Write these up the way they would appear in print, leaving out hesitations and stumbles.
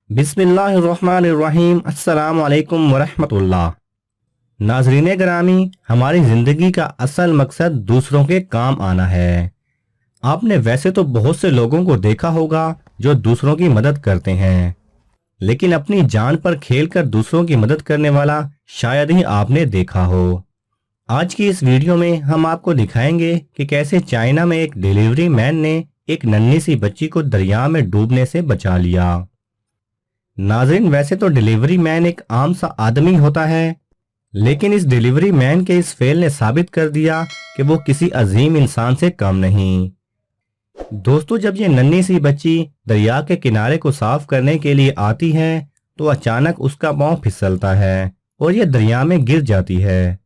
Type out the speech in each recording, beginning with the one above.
बिस्मिल्लाहिर्रहमानिर्रहीम। अस्सलाम वालेकुम वरहमतुल्लाह। नाज़रीन ग्रामी, हमारी ज़िंदगी का असल मकसद दूसरों के काम आना है। आपने वैसे तो बहुत से लोगों को देखा होगा जो दूसरों की मदद करते हैं, लेकिन अपनी जान पर खेलकर दूसरों की मदद करने वाला शायद ही आपने देखा हो। आज की इस वीडियो में हम आपको दिखाएंगे कि कैसे चाइना में एक डिलीवरी मैन ने एक नन्ही सी बच्ची को दरिया में डूबने से बचा लिया। नाज़रीन, वैसे तो डिलीवरी मैन एक आम सा आदमी होता है, लेकिन इस डिलीवरी मैन के इस फेल ने साबित कर दिया कि वो किसी अजीम इंसान से कम नहीं। दोस्तों, जब ये नन्ही सी बच्ची दरिया के किनारे को साफ करने के लिए आती है तो अचानक उसका पांव फिसलता है और ये दरिया में गिर जाती है।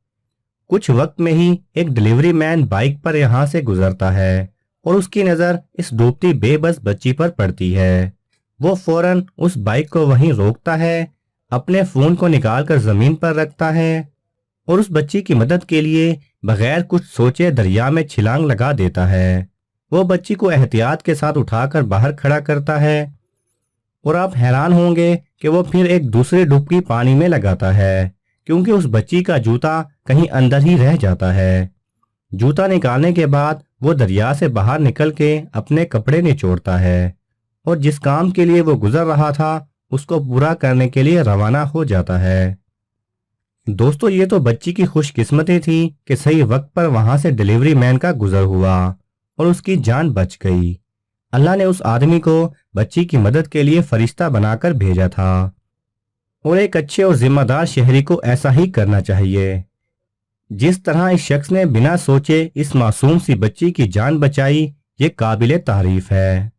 कुछ वक्त में ही एक डिलीवरी मैन बाइक पर यहाँ से गुजरता है और उसकी नज़र इस डूबती बेबस बच्ची पर पड़ती है। वो फौरन उस बाइक को वहीं रोकता है, अपने फोन को निकालकर जमीन पर रखता है और उस बच्ची की मदद के लिए बगैर कुछ सोचे दरिया में छलांग लगा देता है। वो बच्ची को एहतियात के साथ उठाकर बाहर खड़ा करता है और आप हैरान होंगे कि वो फिर एक दूसरी डुबकी पानी में लगाता है, क्योंकि उस बच्ची का जूता कहीं अंदर ही रह जाता है। जूता निकालने के बाद वो दरिया से बाहर निकल के अपने कपड़े निचोड़ता है और जिस काम के लिए वो गुजर रहा था उसको पूरा करने के लिए रवाना हो जाता है। दोस्तों, ये तो बच्ची की खुशकिस्मती थी कि सही वक्त पर वहां से डिलीवरी मैन का गुजर हुआ और उसकी जान बच गई। अल्लाह ने उस आदमी को बच्ची की मदद के लिए फरिश्ता बनाकर भेजा था और एक अच्छे और जिम्मेदार शहरी को ऐसा ही करना चाहिए। जिस तरह इस शख्स ने बिना सोचे इस मासूम सी बच्ची की जान बचाई, ये काबिले तारीफ है।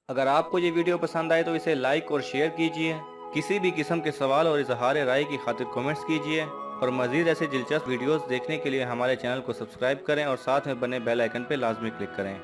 अगर आपको ये वीडियो पसंद आए तो इसे लाइक और शेयर कीजिए। किसी भी किस्म के सवाल और इजहार राय की खातिर कमेंट्स कीजिए और मज़ीद ऐसे दिलचस्प वीडियोस देखने के लिए हमारे चैनल को सब्सक्राइब करें और साथ में बने बेल आइकन पर लाजमी क्लिक करें।